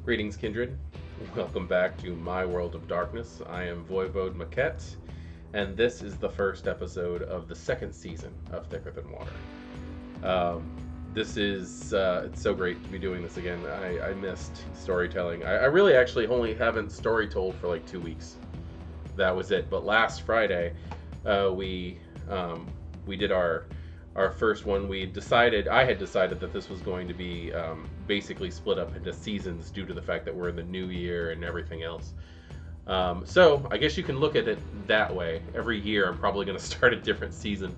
Greetings, Kindred. Welcome back to my world of darkness. I am Voivode Maquette, and this is the first episode of the second season of Thicker Than Water. This is, it's so great to be doing this again. I missed storytelling. I really actually only haven't story told for like 2 weeks. That was it. But last Friday, we did our first one. I had decided that this was going to be basically split up into seasons due to the fact that we're in the new year and everything else. So I guess you can look at it that way. Every year I'm probably going to start a different season.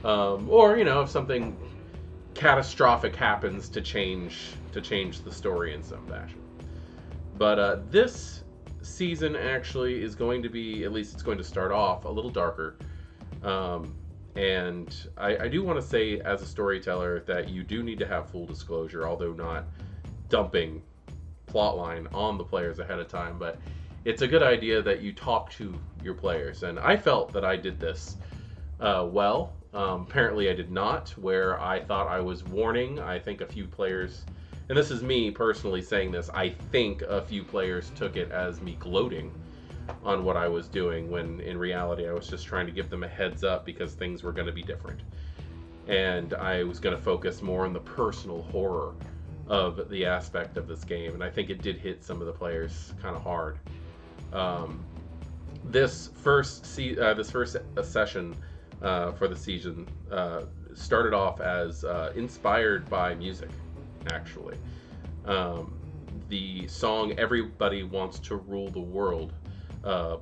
Or, if something catastrophic happens to change the story in some fashion. But this season actually is going to be, at least it's going to start off a little darker. And I do want to say, as a storyteller, that you do need to have full disclosure, although not dumping plotline on the players ahead of time. But it's a good idea that you talk to your players. And I felt that I did this well. Apparently I did not, where I thought I was warning. I think a few players, and this is me personally saying this, I think a few players took it as me gloating on what I was doing, when in reality I was just trying to give them a heads up because things were going to be different. And I was going to focus more on the personal horror of the aspect of this game, and I think it did hit some of the players kind of hard. This first session for the season started off as inspired by music, actually. The song "Everybody Wants to Rule the World"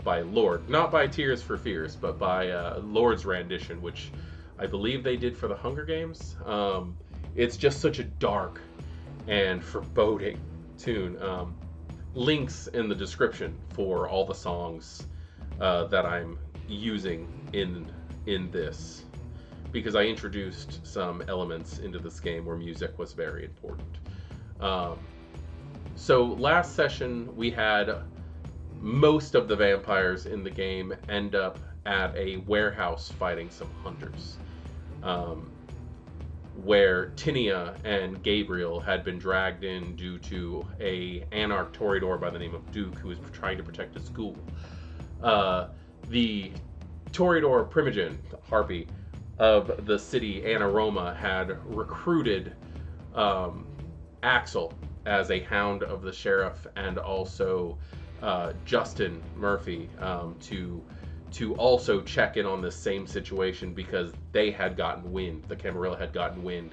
by Lorde, not by Tears for Fears, but by Lorde's rendition, which I believe they did for the Hunger Games. It's just such a dark and foreboding tune. Links in the description for all the songs that I'm using in this, because I introduced some elements into this game where music was very important. So last session we had most of the vampires in the game end up at a warehouse fighting some hunters, where Tinia and Gabriel had been dragged in due to a anarch Toreador by the name of Duke, who was trying to protect a school. The Toreador Primogen, Harpy, of the city Anaroma had recruited Axel as a hound of the sheriff, and also Justin Murphy to also check in on this same situation, because they had gotten wind, the Camarilla had gotten wind,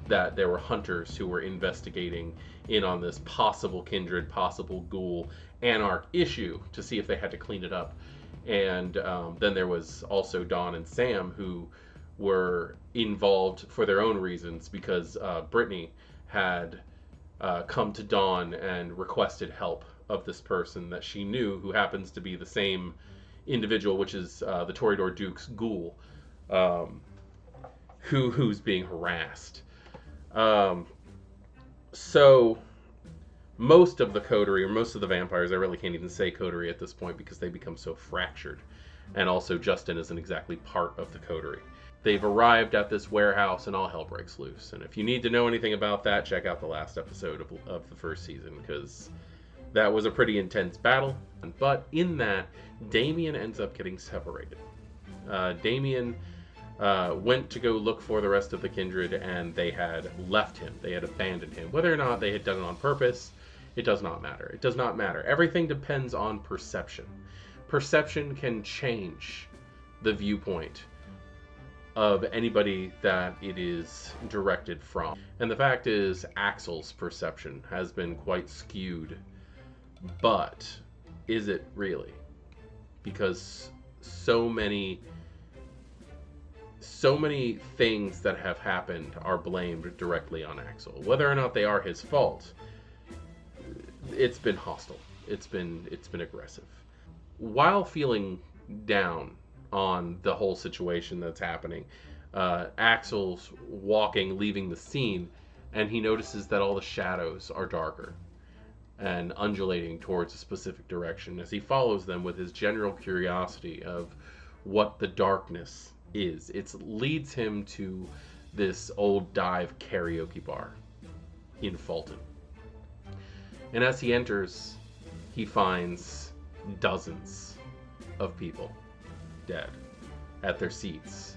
that there were hunters who were investigating in on this possible Kindred, possible Ghoul, Anarch issue, to see if they had to clean it up. And then there was also Dawn and Sam, who were involved for their own reasons, because Brittany had come to Dawn and requested help of this person that she knew, who happens to be the same individual, which is the Toreador Duke's Ghoul, who's being harassed. So most of the coterie, or most of the vampires, I really can't even say coterie at this point because they become so fractured, and also Justin isn't exactly part of the coterie. They've arrived at this warehouse and all hell breaks loose. And if you need to know anything about that, check out the last episode of the first season, because that was a pretty intense battle. But in that, Damien ends up getting separated. Damien went to go look for the rest of the Kindred, and they had left him. They had abandoned him. Whether or not they had done it on purpose, it does not matter. It does not matter. Everything depends on perception. Perception can change the viewpoint of anybody that it is directed from. And the fact is, Axel's perception has been quite skewed. But is it really? Because so many things that have happened are blamed directly on Axel. Whether or not they are his fault, it's been hostile. It's been aggressive. While feeling down on the whole situation that's happening, Axel's leaving the scene, and he notices that all the shadows are darker and undulating towards a specific direction as he follows them with his general curiosity of what the darkness is. It leads him to this old dive karaoke bar in Fulton. And as he enters, he finds dozens of people dead at their seats.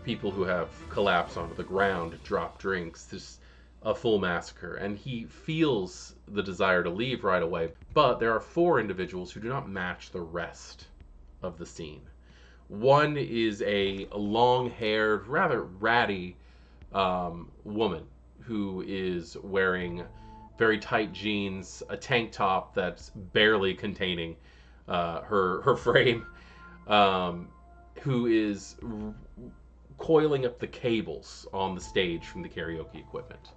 People who have collapsed onto the ground, dropped drinks, just a full massacre. And he feels the desire to leave right away, but there are 4 individuals who do not match the rest of the scene. One is a long-haired, rather ratty woman who is wearing very tight jeans, a tank top that's barely containing her frame, who is coiling up the cables on the stage from the karaoke equipment.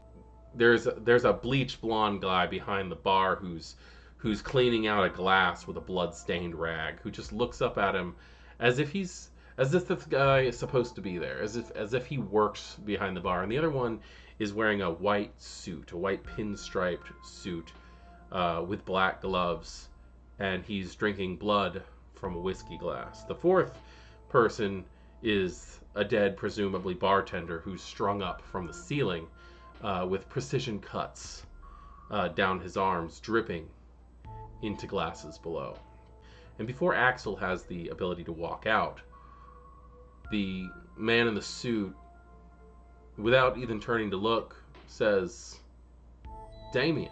There's a bleached blonde guy behind the bar who's cleaning out a glass with a blood-stained rag, who just looks up at him as if this guy is supposed to be there, as if he works behind the bar. And the other one is wearing a white suit, a white pinstriped suit with black gloves, and he's drinking blood from a whiskey glass. The 4th person is a dead, presumably bartender, who's strung up from the ceiling with precision cuts down his arms, dripping into glasses below. And before Axel has the ability to walk out, the man in the suit, without even turning to look, says, "Damien,"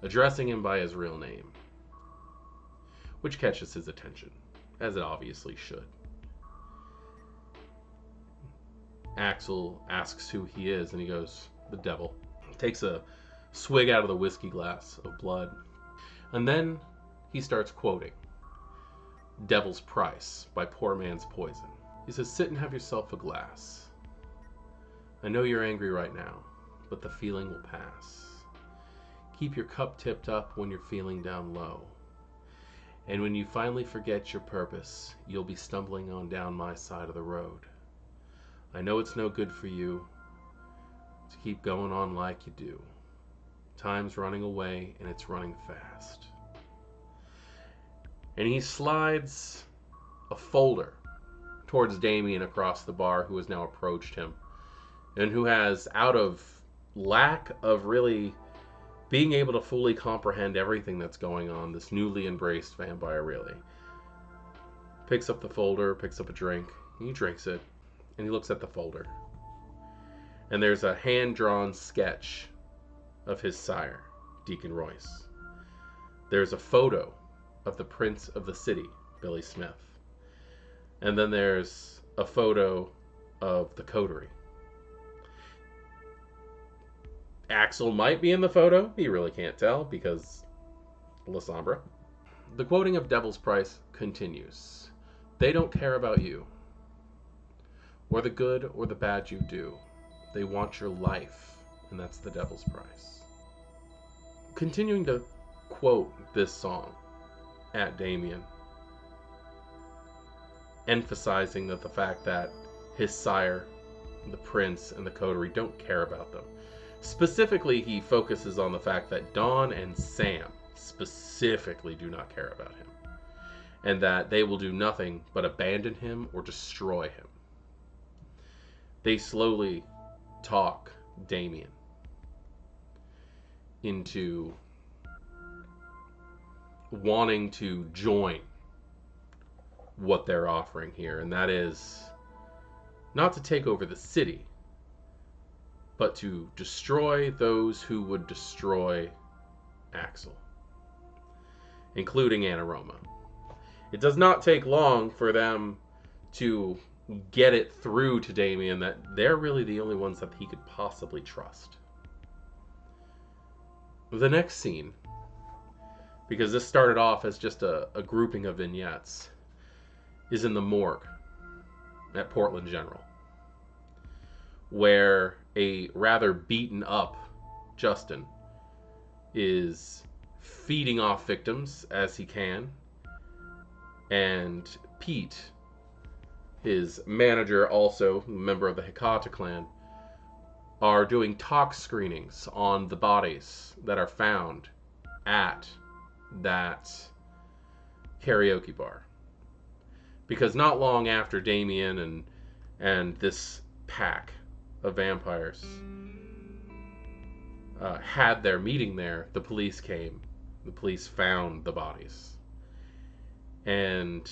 addressing him by his real name, which catches his attention, as it obviously should. Axel asks who he is, and he goes, "The devil." Takes a swig out of the whiskey glass of blood, and then he starts quoting "Devil's Price" by Poor Man's Poison. He says, "Sit and have yourself a glass. I know you're angry right now, but the feeling will pass. Keep your cup tipped up when you're feeling down low. And when you finally forget your purpose, you'll be stumbling on down my side of the road. I know it's no good for you to keep going on like you do. Time's running away, and it's running fast." And he slides a folder towards Damien across the bar, who has now approached him, and who has, out of lack of really being able to fully comprehend everything that's going on, this newly embraced vampire really picks up the folder, picks up a drink, and he drinks it, and he looks at the folder. And there's a hand-drawn sketch of his sire, Deacon Royce. There's a photo of the Prince of the City, Billy Smith. And then there's a photo of the coterie. Axel might be in the photo. He really can't tell because La Sombra. The quoting of Devil's Price continues. "They don't care about you, or the good or the bad you do. They want your life, and that's the devil's price." Continuing to quote this song at Damien, emphasizing that the fact that his sire, the prince, and the coterie don't care about them. Specifically, he focuses on the fact that Dawn and Sam specifically do not care about him, and that they will do nothing but abandon him or destroy him. They slowly talk Damien into wanting to join what they're offering here, and that is not to take over the city, but to destroy those who would destroy Axel, including Anna Roma. It does not take long for them to get it through to Damien that they're really the only ones that he could possibly trust. The next scene, because this started off as just a grouping of vignettes, is in the morgue at Portland General, where a rather beaten up Justin is feeding off victims as he can, and Pete, his manager, also a member of the Hikata clan, are doing tox screenings on the bodies that are found at that karaoke bar. Because not long after Damien and this pack of vampires had their meeting there, the police came. The police found the bodies. And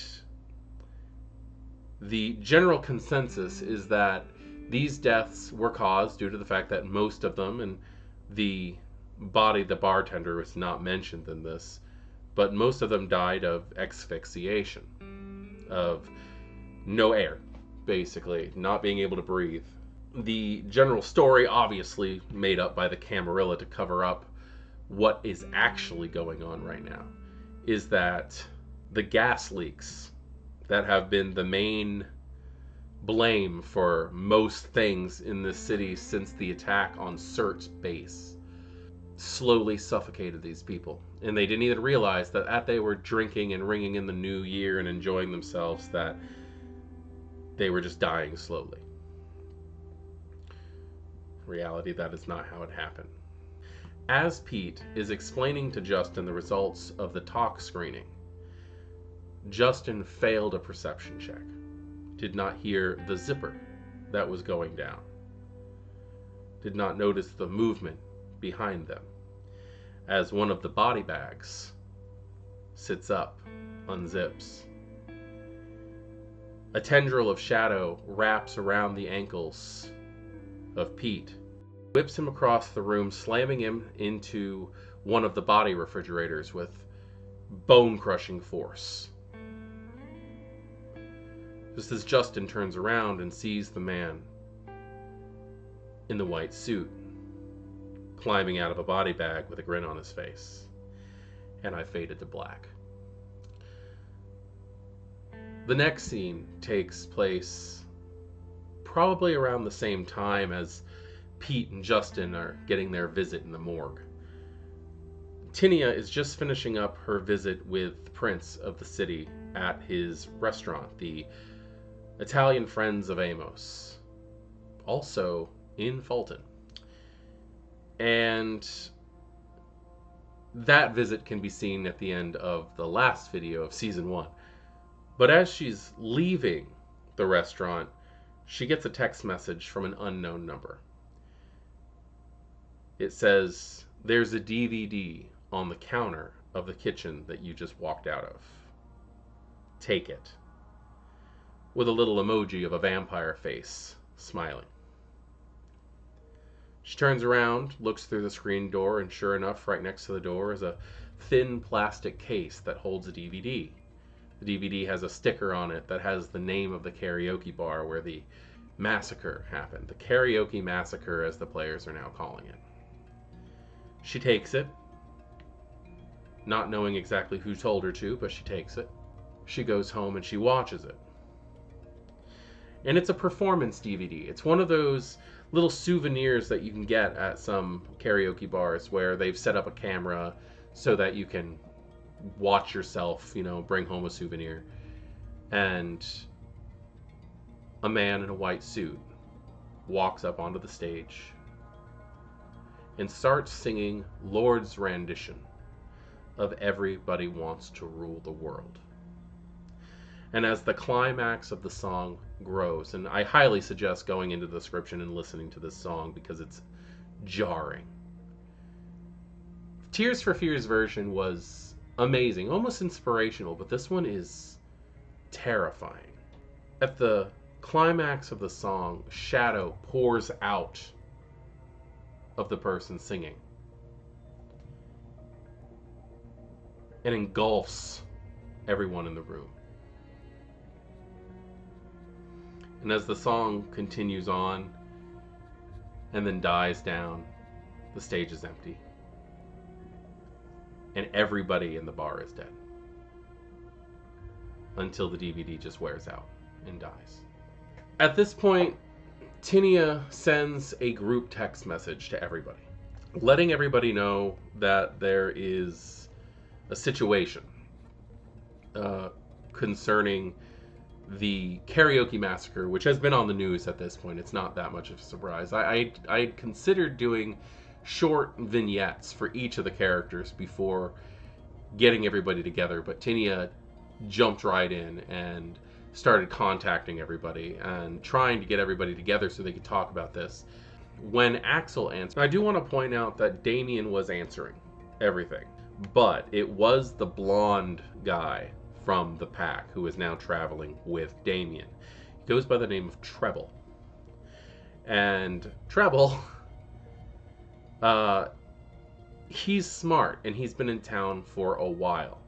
the general consensus is that these deaths were caused due to the fact that most of them, and the bartender was not mentioned in this, but most of them died of asphyxiation, of no air, basically, not being able to breathe. The general story, obviously made up by the Camarilla to cover up what is actually going on right now, is that the gas leaks that have been the main blame for most things in this city since the attack on CERT's base slowly suffocated these people. And they didn't even realize that as they were drinking and ringing in the new year and enjoying themselves, that they were just dying slowly. In reality, that is not how it happened. As Pete is explaining to Justin the results of the talk screening, Justin failed a perception check. Did not hear the zipper that was going down. Did not notice the movement behind them as one of the body bags sits up, unzips. A tendril of shadow wraps around the ankles of Pete, whips him across the room, slamming him into one of the body refrigerators with bone-crushing force. Just as Justin turns around and sees the man in the white suit climbing out of a body bag with a grin on his face, and I faded to black. The next scene takes place probably around the same time as Pete and Justin are getting their visit in the morgue. Tinia is just finishing up her visit with the prince of the city at his restaurant, the Italian Friends of Amos, also in Fulton. And that visit can be seen at the end of the last video of season 1. But as she's leaving the restaurant, she gets a text message from an unknown number. It says, "There's a DVD on the counter of the kitchen that you just walked out of. Take it." With a little emoji of a vampire face, smiling. She turns around, looks through the screen door, and sure enough, right next to the door is a thin plastic case that holds a DVD. The DVD has a sticker on it that has the name of the karaoke bar where the massacre happened. The Karaoke Massacre, as the players are now calling it. She takes it, not knowing exactly who told her to, but she takes it. She goes home and she watches it. And it's a performance DVD. It's one of those little souvenirs that you can get at some karaoke bars where they've set up a camera so that you can watch yourself, bring home a souvenir. And a man in a white suit walks up onto the stage and starts singing Lord's rendition of Everybody Wants to Rule the World. And as the climax of the song grows, and I highly suggest going into the description and listening to this song because it's jarring. Tears for Fears version was amazing, almost inspirational, but this one is terrifying. At the climax of the song, shadow pours out of the person singing and engulfs everyone in the room. And as the song continues on and then dies down, the stage is empty. And everybody in the bar is dead. Until the DVD just wears out and dies. At this point, Tinia sends a group text message to everybody, letting everybody know that there is a situation concerning the Karaoke Massacre, which has been on the news at this point. It's not that much of a surprise. I considered doing short vignettes for each of the characters before getting everybody together, but Tinia jumped right in and started contacting everybody and trying to get everybody together so they could talk about this. when Axel answered, I do want to point out that Damien was answering everything, but it was the blonde guy from the pack who is now traveling with Damien. He goes by the name of Treble. And Treble, he's smart and he's been in town for a while.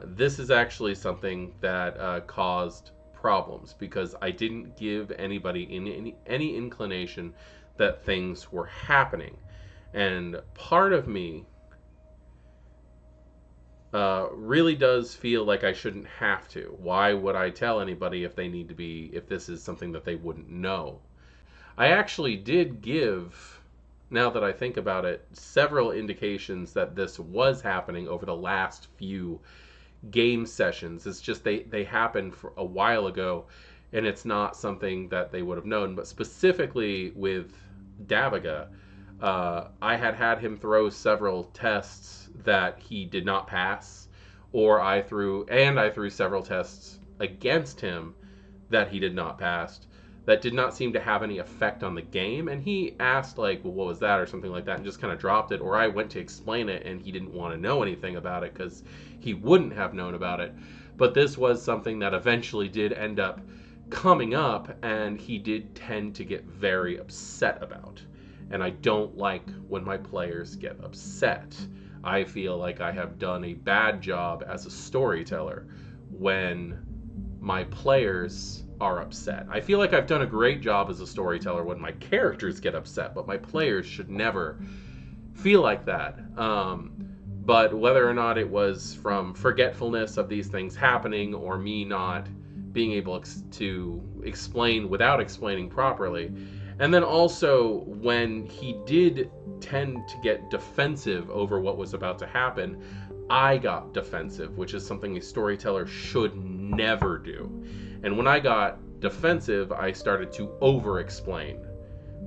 This is actually something that caused problems because I didn't give anybody any inclination that things were happening. And part of me really does feel like I shouldn't have to. Why would I tell anybody if this is something that they wouldn't know? I actually did give, now that I think about it, several indications that this was happening over the last few game sessions. It's just they happened for a while ago, and it's not something that they would have known. But specifically with Daviga, I had him throw several tests that he did not pass, or I threw several tests against him that he did not pass, that did not seem to have any effect on the game. And he asked, like, well, what was that, or something like that, and just kind of dropped it. Or I went to explain it, and he didn't want to know anything about it because he wouldn't have known about it. But this was something that eventually did end up coming up, and he did tend to get very upset about. And I don't like when my players get upset. I feel like I have done a bad job as a storyteller when my players are upset. I feel like I've done a great job as a storyteller when my characters get upset, but my players should never feel like that. But whether or not it was from forgetfulness of these things happening or me not being able to explain without explaining properly, and then also when he did tend to get defensive over what was about to happen, I got defensive, which is something a storyteller should never do. And when I got defensive, I started to over-explain,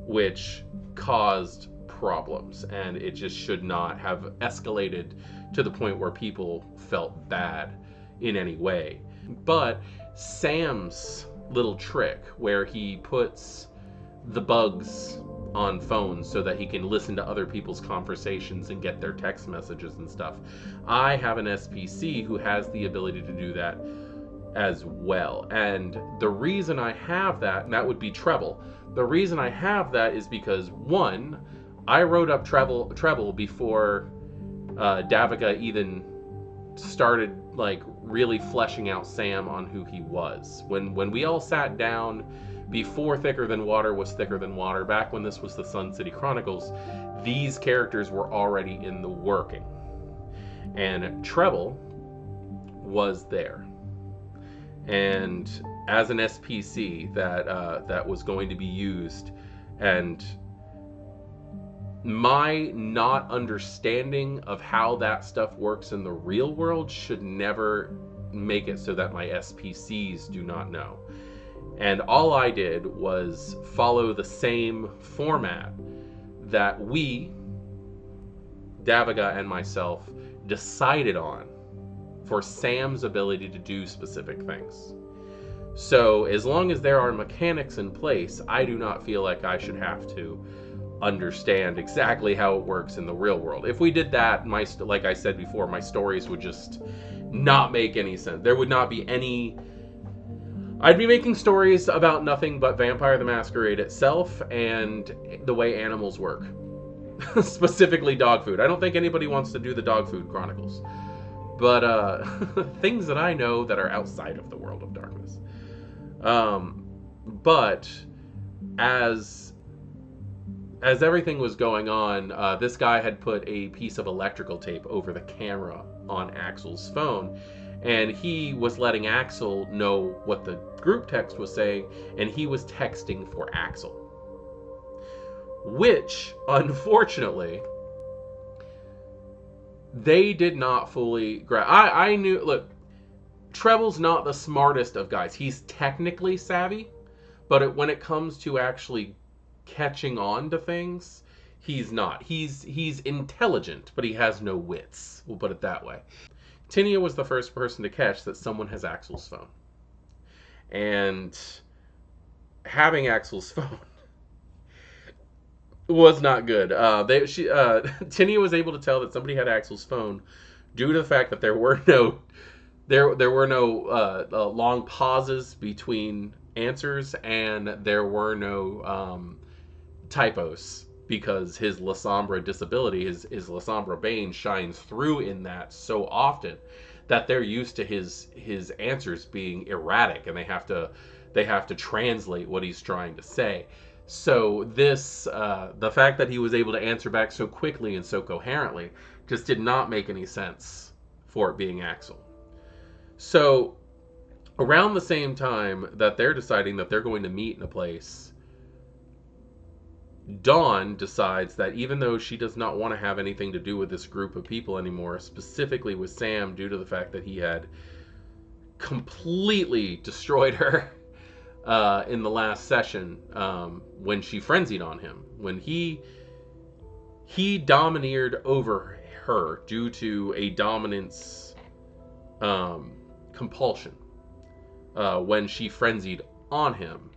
which caused problems, and it just should not have escalated to the point where people felt bad in any way. But Sam's little trick where he puts the bugs on phones so that he can listen to other people's conversations and get their text messages and stuff, I have an SPC who has the ability to do that as well. And the reason I have that, and that would be Treble. The reason I have that is because, one, I wrote up Treble before Daviga even started like really fleshing out Sam on who he was. When we all sat down before Thicker Than Water was Thicker Than Water, back when this was the Sun City Chronicles, these characters were already in the working. And Treble was there. And as an SPC that was going to be used, and my not understanding of how that stuff works in the real world should never make it so that my SPCs do not know. And all I did was follow the same format that we, Daviga and myself, decided on for Sam's ability to do specific things. So as long as there are mechanics in place, I do not feel like I should have to understand exactly how it works in the real world. If we did that, like I said before, my stories would just not make any sense. There would not be any... I'd be making stories about nothing but Vampire the Masquerade itself and the way animals work. Specifically dog food. I don't think anybody wants to do the dog food chronicles. But things that I know that are outside of the world of darkness. But as everything was going on, this guy had put a piece of electrical tape over the camera on Axel's phone, and he was letting Axel know what the group text was saying, and he was texting for Axel. Which, unfortunately, they did not fully grasp. I knew, look, Treble's not the smartest of guys. He's technically savvy, but when it comes to actually catching on to things, he's not. He's intelligent, but he has no wits. We'll put it that way. Tinia was the first person to catch that someone has Axel's phone. And having Axel's phone, was not good. Tinia was able to tell that somebody had Axel's phone due to the fact that there were no long pauses between answers, and there were no typos, because his La Sombra disability, his La Sombra Bane, shines through in that so often that they're used to his answers being erratic, and they have to translate what he's trying to say. So the fact that he was able to answer back so quickly and so coherently just did not make any sense for it being Axel. So around the same time that they're deciding that they're going to meet in a place, Dawn decides that even though she does not want to have anything to do with this group of people anymore, specifically with Sam, due to the fact that he had completely destroyed her in the last session, when she frenzied on him, when he domineered over her due to a dominance compulsion, when she frenzied on him.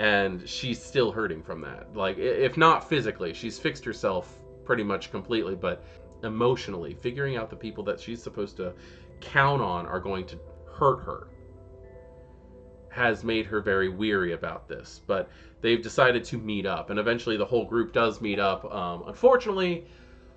And she's still hurting from that. Like, if not physically, she's fixed herself pretty much completely, but emotionally, figuring out the people that she's supposed to count on are going to hurt her has made her very weary about this. But they've decided to meet up, and eventually the whole group does meet up. Unfortunately,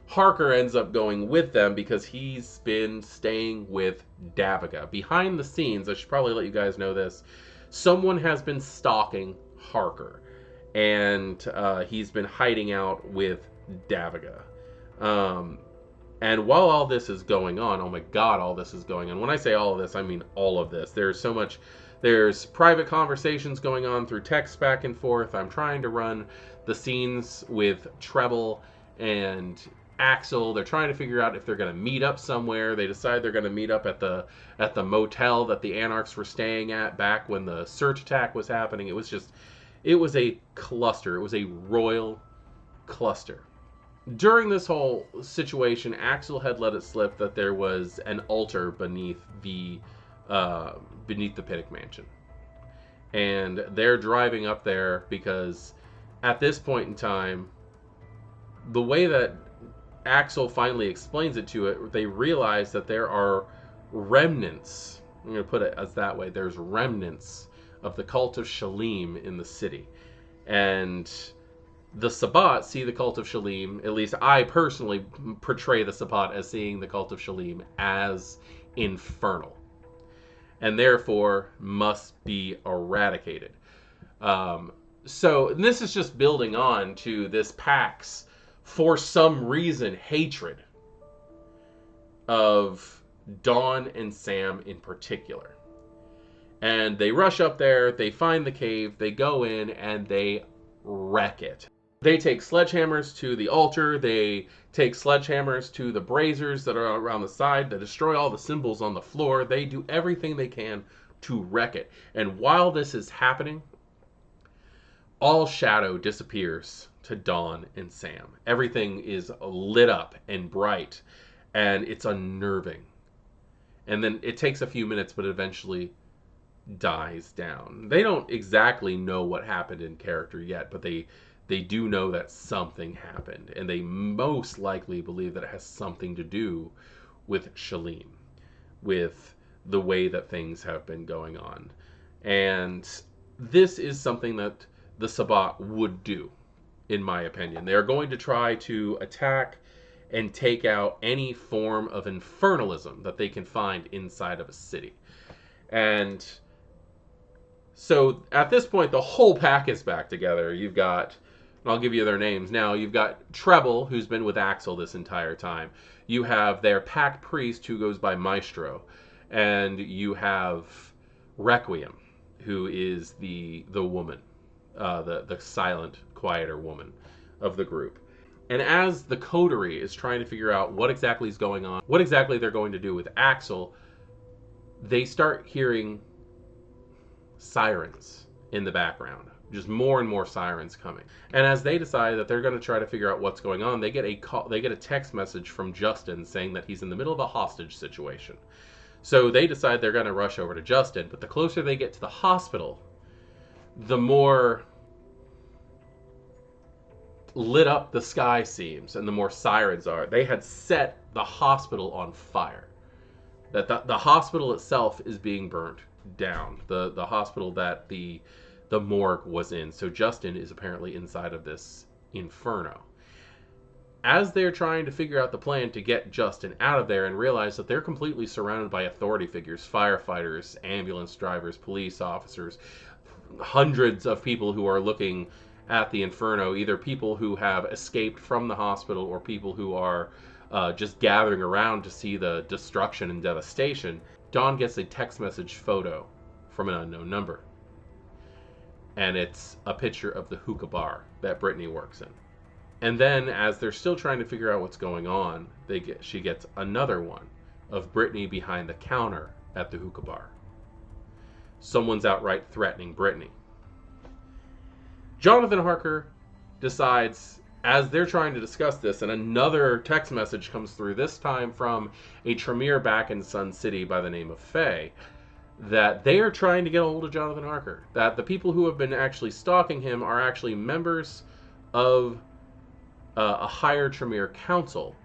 Harker ends up going with them because he's been staying with Daviga. Behind the scenes, I should probably let you guys know this, someone has been stalking Harker, and he's been hiding out with Daviga. And while all this is going on, oh my god, all this is going on. When I say all of this, I mean all of this. There's so much. There's private conversations going on through text back and forth. I'm trying to run the scenes with Treble and Axel. They're trying to figure out if they're going to meet up somewhere. They decide they're going to meet up at the motel that the Anarchs were staying at back when the search attack was happening. It was a cluster. It was a royal cluster. During this whole situation, Axel had let it slip that there was an altar beneath the Pinnock mansion, and they're driving up there because at this point in time, the way that Axel finally explains it to it, they realize that there are remnants. I'm going to put it as that way. There's remnants of the cult of Shalim in the city. And the Sabbat see the cult of Shalim, at least I personally portray the Sabbat as seeing the cult of Shalim as infernal, and therefore must be eradicated. So this is just building on to this Pax, for some reason, hatred of Dawn and Sam in particular. And they rush up there, they find the cave, they go in, and they wreck it. They take sledgehammers to the altar, they take sledgehammers to the braziers that are around the side, they destroy all the symbols on the floor, they do everything they can to wreck it. And while this is happening, all shadow disappears to Dawn and Sam. Everything is lit up and bright, and it's unnerving. And then it takes a few minutes, but eventually dies down. They don't exactly know what happened in character yet, but they do know that something happened, and they most likely believe that it has something to do with Shalim, with the way that things have been going on. And this is something that the Sabbat would do, in my opinion. They're going to try to attack and take out any form of infernalism that they can find inside of a city. And so at this point, the whole pack is back together. You've got, and I'll give you their names now, you've got Treble, who's been with Axel this entire time. You have their pack priest, who goes by Maestro. And you have Requiem, who is the woman, the silent, quieter woman of the group. And as the coterie is trying to figure out what exactly is going on, what exactly they're going to do with Axel, they start hearing sirens in the background. Just more and more sirens coming. And as they decide that they're going to try to figure out what's going on, they get a text message from Justin saying that he's in the middle of a hostage situation. So they decide they're going to rush over to Justin, but the closer they get to the hospital, the more lit up the sky seems and the more sirens are, they had set the hospital on fire. That the hospital itself is being burnt down. The hospital that the morgue was in. So Justin is apparently inside of this inferno. As they're trying to figure out the plan to get Justin out of there and realize that they're completely surrounded by authority figures, firefighters, ambulance drivers, police officers, hundreds of people who are looking at the inferno, either people who have escaped from the hospital or people who are just gathering around to see the destruction and devastation. Dawn gets a text message photo from an unknown number. And it's a picture of the hookah bar that Brittany works in. And then, as they're still trying to figure out what's going on, she gets another one of Brittany behind the counter at the hookah bar. Someone's outright threatening Brittany. Jonathan Harker decides, as they're trying to discuss this, and another text message comes through, this time from a Tremere back in Sun City by the name of Faye, that they are trying to get a hold of Jonathan Harker. That the people who have been actually stalking him are actually members of a higher Tremere council,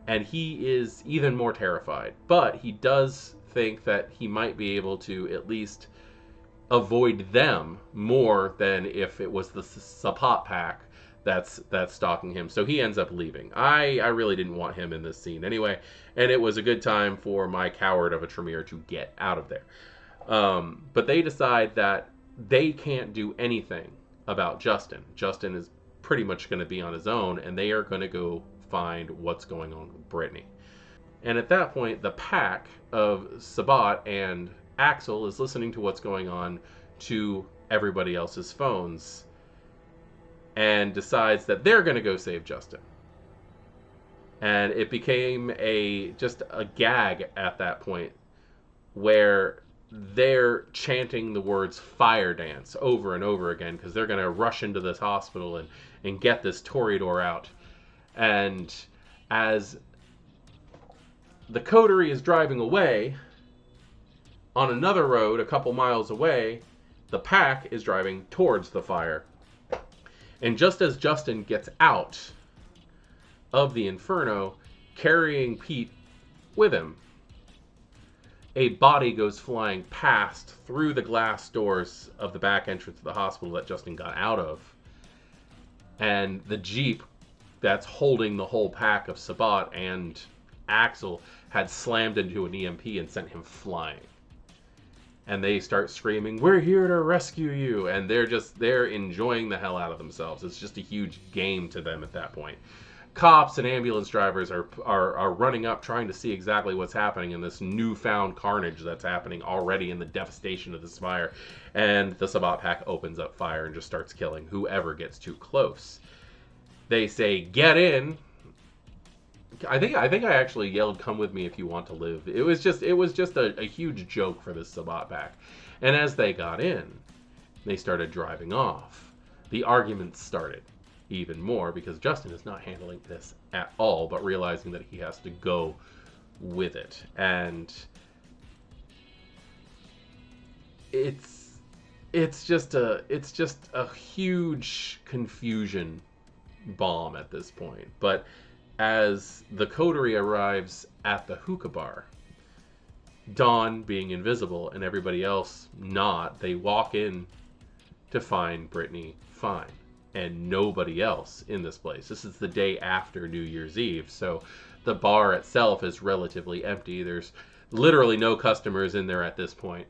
and he is even more terrified. But he does think that he might be able to at least avoid them more than if it was the Sapat pack that's stalking him. So he ends up leaving. I really didn't want him in this scene anyway, and it was a good time for my coward of a Tremere to get out of there. But they decide that they can't do anything about Justin. Justin is pretty much going to be on his own, and they are going to go find what's going on with Brittany. And at that point, the pack of Sabat and Axel is listening to what's going on to everybody else's phones and decides that they're going to go save Justin. And it became just a gag at that point where they're chanting the words fire dance over and over again because they're going to rush into this hospital and get this Toreador out. And as the coterie is driving away, on another road a couple miles away, the pack is driving towards the fire. And just as Justin gets out of the inferno, carrying Pete with him, a body goes flying past through the glass doors of the back entrance of the hospital that Justin got out of. And the Jeep that's holding the whole pack of Sabat and Axel had slammed into an EMP and sent him flying. And they start screaming, "We're here to rescue you!" And they're enjoying the hell out of themselves. It's just a huge game to them at that point. Cops and ambulance drivers are running up trying to see exactly what's happening in this newfound carnage that's happening already in the devastation of this fire. And the Sabat pack opens up fire and just starts killing whoever gets too close. They say, "Get in." I think I actually yelled, "Come with me if you want to live." It was just a huge joke for this Sabat pack. And as they got in, they started driving off. The arguments started even more because Justin is not handling this at all, but realizing that he has to go with it. And it's just a huge confusion bomb at this point. But as the coterie arrives at the hookah bar, Dawn being invisible and everybody else not, they walk in to find Brittany fine and nobody else in this place. This is the day after New Year's Eve, so the bar itself is relatively empty. There's literally no customers in there at this point.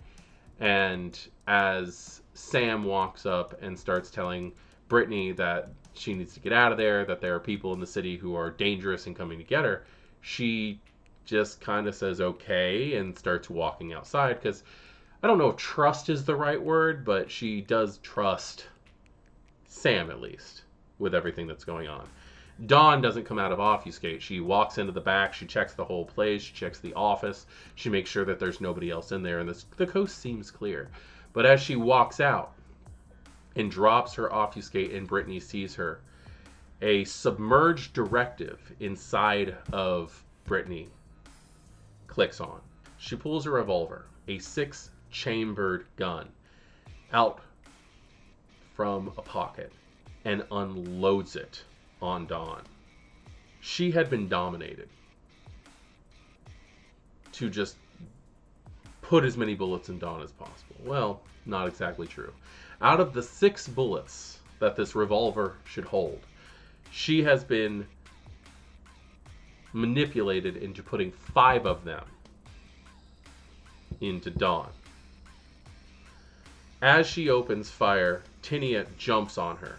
And as Sam walks up and starts telling Brittany that she needs to get out of there, that there are people in the city who are dangerous and coming to get her, she just kind of says okay and starts walking outside because I don't know if trust is the right word, but she does trust Sam at least with everything that's going on. Dawn doesn't come out of obfuscate. She walks into the back, she checks the whole place, she checks the office, she makes sure that there's nobody else in there, and the coast seems clear. But as she walks out and drops her obfuscate and Brittany sees her, a submerged directive inside of Brittany clicks on. She pulls a revolver, a 6-chambered gun, out from a pocket and unloads it on Dawn. She had been dominated to just put as many bullets in Dawn as possible. Well, not exactly true. Out of the 6 bullets that this revolver should hold, she has been manipulated into putting 5 of them into Dawn. As she opens fire, Tinia jumps on her.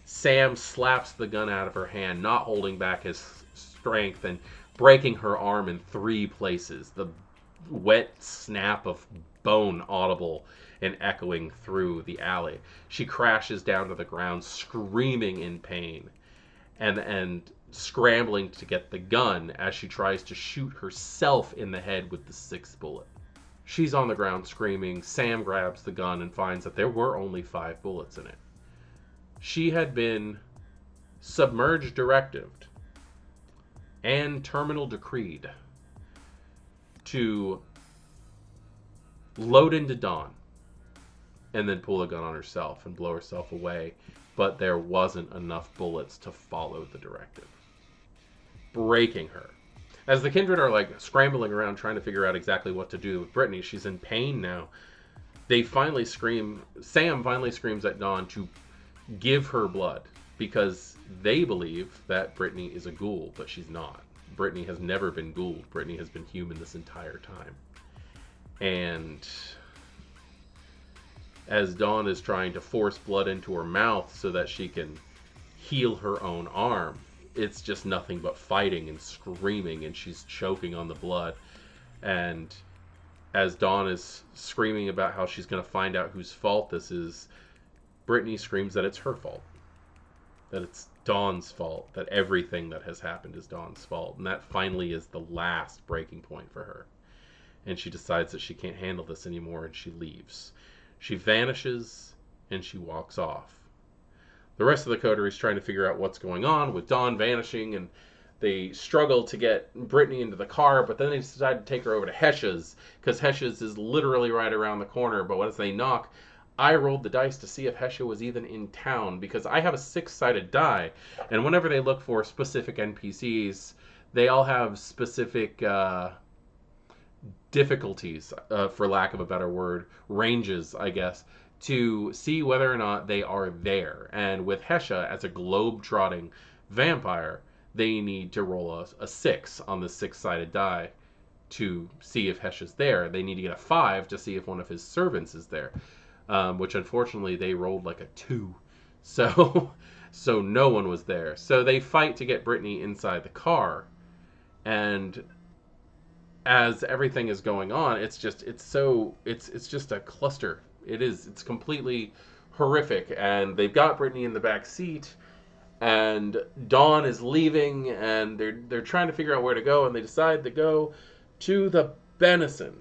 Sam slaps the gun out of her hand, not holding back his strength, and breaking her arm in 3 places. The wet snap of bone audible and echoing through the alley. She crashes down to the ground, screaming in pain, and scrambling to get the gun as she tries to shoot herself in the head with the 6th bullet. She's on the ground screaming. Sam grabs the gun and finds that there were only 5 bullets in it. She had been submerged directived and terminal decreed to load into Dawn and then pull a gun on herself and blow herself away, but there wasn't enough bullets to follow the directive, breaking her. As the Kindred are like scrambling around trying to figure out exactly what to do with Brittany, she's in pain now. They finally scream, Sam finally screams at Dawn to give her blood because they believe that Brittany is a ghoul, but she's not. Brittany has never been ghouled. Brittany has been human this entire time. And as Dawn is trying to force blood into her mouth so that she can heal her own arm, it's just nothing but fighting and screaming, and she's choking on the blood. And as Dawn is screaming about how she's going to find out whose fault this is, Brittany screams that it's her fault. That it's Dawn's fault. That everything that has happened is Dawn's fault. And that finally is the last breaking point for her. And she decides that she can't handle this anymore, and she leaves. She vanishes, and she walks off. The rest of the coterie is trying to figure out what's going on with Dawn vanishing, and they struggle to get Brittany into the car, but then they decide to take her over to Hesha's, because Hesha's is literally right around the corner. But as they knock, I rolled the dice to see if Hesha was even in town, because I have a 6-sided die, and whenever they look for specific NPCs, they all have specific difficulties, for lack of a better word, ranges, I guess, to see whether or not they are there. And with Hesha, as a globe-trotting vampire, they need to roll a 6 on the 6-sided die to see if Hesha's there. They need to get a 5 to see if one of his servants is there, which unfortunately they rolled like a 2. So no one was there. So they fight to get Brittany inside the car, and as everything is going on, it's just a cluster. It's completely horrific. And they've got Brittany in the back seat, and Dawn is leaving, and they're trying to figure out where to go, and they decide to go to the Benison.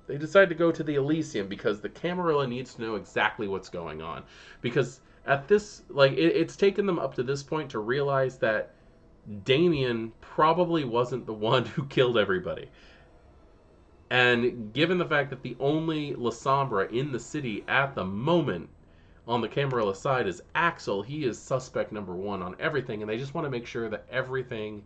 They decide to go to the Elysium because the Camarilla needs to know exactly what's going on. Because at this, it's taken them up to this point to realize that Damien probably wasn't the one who killed everybody. And given the fact that the only La Sombra in the city at the moment on the Camarilla side is Axel, he is suspect number 1 on everything, and they just want to make sure that everything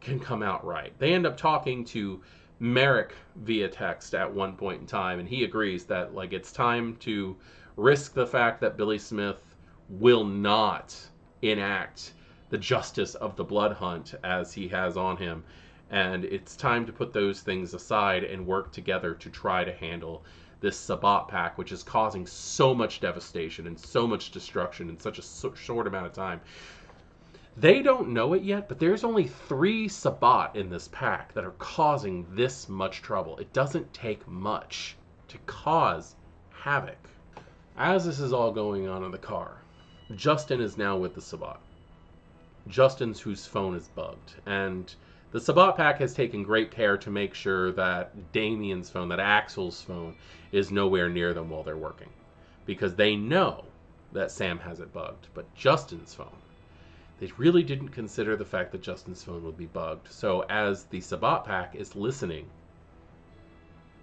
can come out right. They end up talking to Merrick via text at one point in time, and he agrees that it's time to risk the fact that Billy Smith will not enact the justice of the blood hunt as he has on him. And it's time to put those things aside and work together to try to handle this Sabbat pack, which is causing so much devastation and so much destruction in such a short amount of time. They don't know it yet, but there's only 3 Sabbat in this pack that are causing this much trouble. It doesn't take much to cause havoc. As this is all going on in the car, Justin is now with the Sabbat. Justin's whose phone is bugged, and the Sabbat pack has taken great care to make sure that Damien's phone, that Axel's phone, is nowhere near them while they're working. Because they know that Sam has it bugged. But Justin's phone, they really didn't consider the fact that Justin's phone would be bugged. So as the Sabbat pack is listening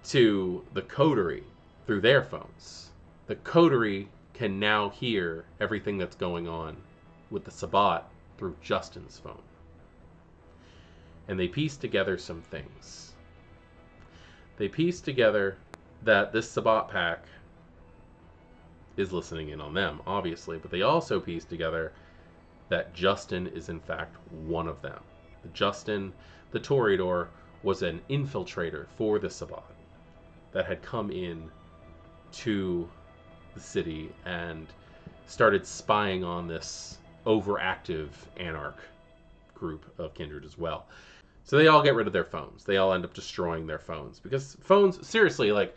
to the coterie through their phones, the coterie can now hear everything that's going on with the Sabbat through Justin's phone. And they piece together some things. They piece together that this Sabbat pack is listening in on them, obviously, but they also piece together that Justin is in fact one of them. Justin, the Toreador, was an infiltrator for the Sabbat that had come in to the city and started spying on this overactive anarch group of Kindred as well. So they all get rid of their phones. They all end up destroying their phones. Because phones, seriously, like,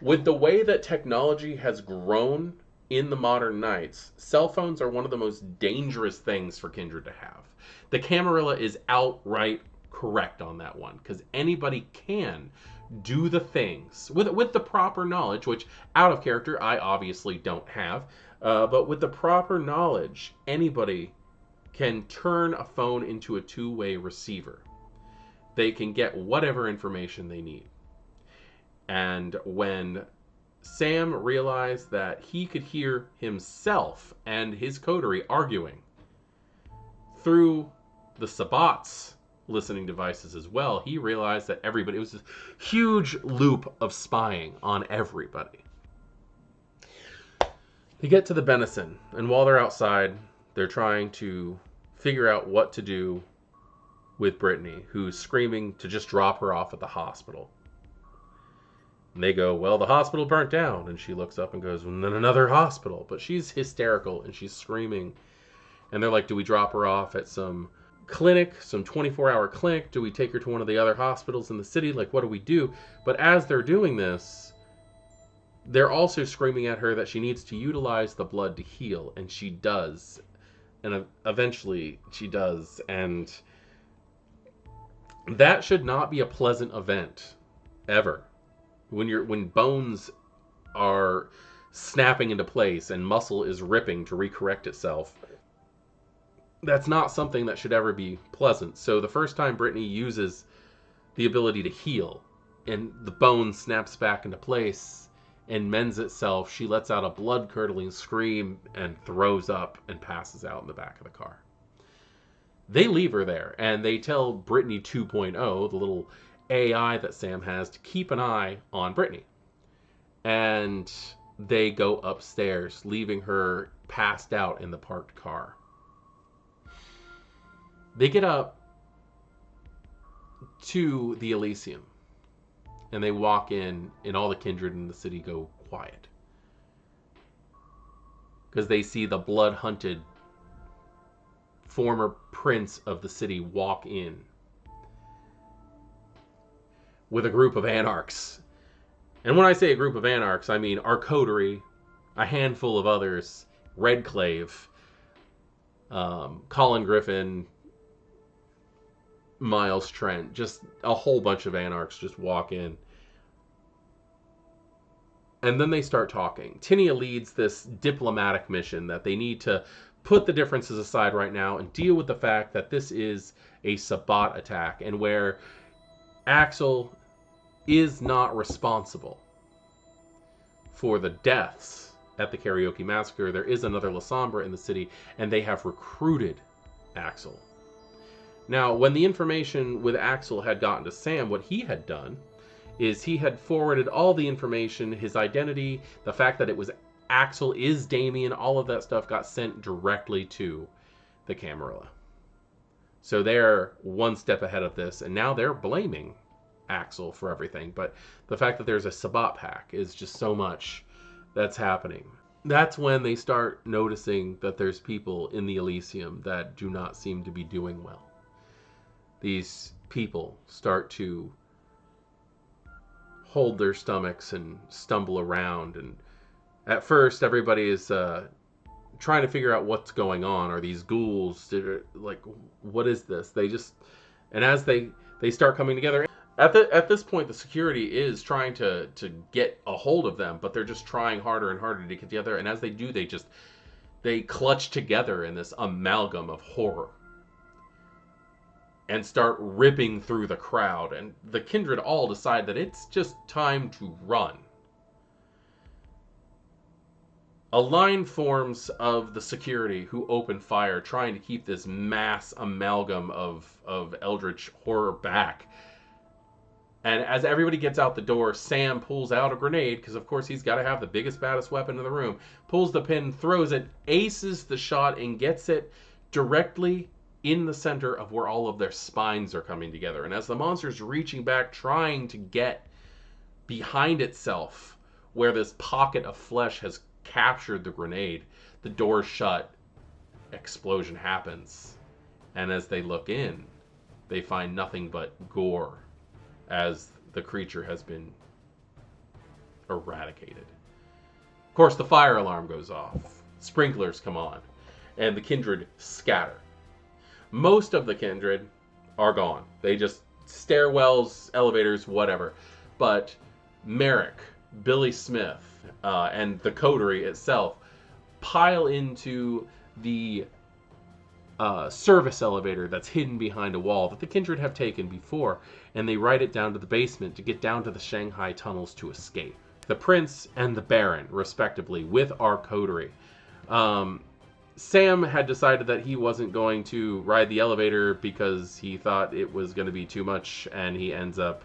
with the way that technology has grown in the modern nights, cell phones are one of the most dangerous things for Kindred to have. The Camarilla is outright correct on that one, because anybody can do the things with the proper knowledge, which, out of character, I obviously don't have. But with the proper knowledge, anybody can turn a phone into a two-way receiver. They can get whatever information they need. And when Sam realized that he could hear himself and his coterie arguing through the Sabbat's listening devices as well, he realized that everybody, it was this huge loop of spying on everybody. They get to the Benison, and while they're outside, they're trying to figure out what to do with Brittany, who's screaming to just drop her off at the hospital. And they go, well, the hospital burnt down. And she looks up and goes, well, then another hospital. But she's hysterical and she's screaming. And they're like, do we drop her off at some clinic, some 24-hour clinic? Do we take her to one of the other hospitals in the city? Like, what do we do? But as they're doing this, they're also screaming at her that she needs to utilize the blood to heal. And she does. And eventually she does. And that should not be a pleasant event, ever. When bones are snapping into place and muscle is ripping to recorrect itself, that's not something that should ever be pleasant. So the first time Brittany uses the ability to heal and the bone snaps back into place and mends itself, she lets out a blood-curdling scream and throws up and passes out in the back of the car. They leave her there, and they tell Brittany 2.0, the little AI that Sam has, to keep an eye on Brittany. And they go upstairs, leaving her passed out in the parked car. They get up to the Elysium, and they walk in, and all the Kindred in the city go quiet. Because they see the blood-hunted former prince of the city walk in with a group of anarchs. And when I say a group of anarchs, I mean our coterie, a handful of others, Redclave, Colin Griffin, Miles Trent, just a whole bunch of anarchs just walk in. And then they start talking. Tinia leads this diplomatic mission that they need to put the differences aside right now and deal with the fact that this is a Sabbat attack, and where Axel is not responsible for the deaths at the Karaoke Massacre. There is another La Sombra in the city, and they have recruited Axel. Now, when the information with Axel had gotten to Sam, what he had done is he had forwarded all the information, his identity, the fact that it was Axel is Damien, all of that stuff got sent directly to the Camarilla. So they're one step ahead of this, and now they're blaming Axel for everything. But the fact that there's a Sabbat pack is just so much that's happening. That's when they start noticing that there's people in the Elysium that do not seem to be doing well. These people start to hold their stomachs and stumble around, and at first, everybody is trying to figure out what's going on. Are these ghouls? Like, what is this? They just... And as they start coming together... At this point, the security is trying to get a hold of them, but they're just trying harder and harder to get together. And as they do, they clutch together in this amalgam of horror and start ripping through the crowd. And the Kindred all decide that it's just time to run. A line forms of the security who open fire, trying to keep this mass amalgam of eldritch horror back. And as everybody gets out the door, Sam pulls out a grenade, because of course he's got to have the biggest, baddest weapon in the room, pulls the pin, throws it, aces the shot, and gets it directly in the center of where all of their spines are coming together. And as the monster's reaching back, trying to get behind itself, where this pocket of flesh has captured the grenade, the door's shut, explosion happens. And as they look in, they find nothing but gore, as the creature has been eradicated. Of course, the fire alarm goes off, sprinklers come on, and the Kindred scatter. Most of the Kindred are gone. They just, stairwells, elevators, whatever. But Merrick, Billy Smith, and the coterie itself pile into the service elevator that's hidden behind a wall that the Kindred have taken before, and they ride it down to the basement to get down to the Shanghai tunnels to escape. The Prince and the Baron, respectively, with our coterie. Sam had decided that he wasn't going to ride the elevator because he thought it was going to be too much, and he ends up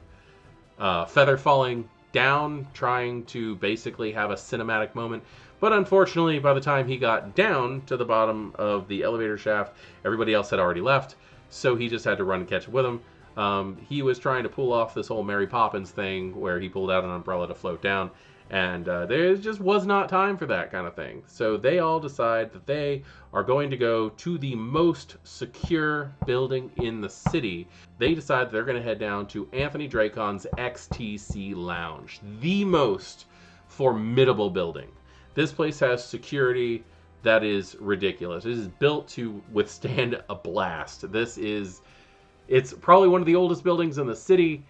feather falling down, trying to basically have a cinematic moment. But unfortunately, by the time he got down to the bottom of the elevator shaft, everybody else had already left, so he just had to run and catch up with him. He was trying to pull off this whole Mary Poppins thing where he pulled out an umbrella to float down, and there just was not time for that kind of thing. So they all decide that they are going to go to the most secure building in the city. They decide they're going to head down to Anthony Dracon's XTC Lounge, the most formidable building. This place has security that is ridiculous. It is built to withstand a blast. It's probably one of the oldest buildings in the city,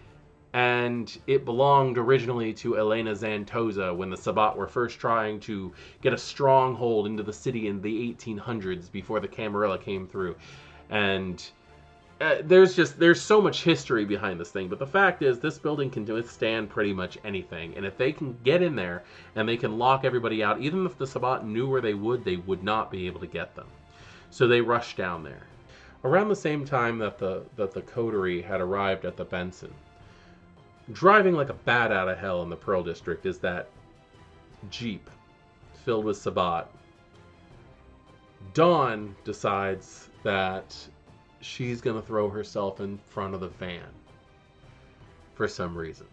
and it belonged originally to Elena Zantoza when the Sabbat were first trying to get a stronghold into the city in the 1800s before the Camarilla came through. And there's so much history behind this thing, but the fact is this building can withstand pretty much anything, and if they can get in there and they can lock everybody out, even if the Sabbat knew where they would not be able to get them. So they rush down there. Around the same time that the coterie had arrived at the Benson, driving like a bat out of hell in the Pearl District is that Jeep filled with Sabbat. Dawn decides that she's going to throw herself in front of the van for some reason.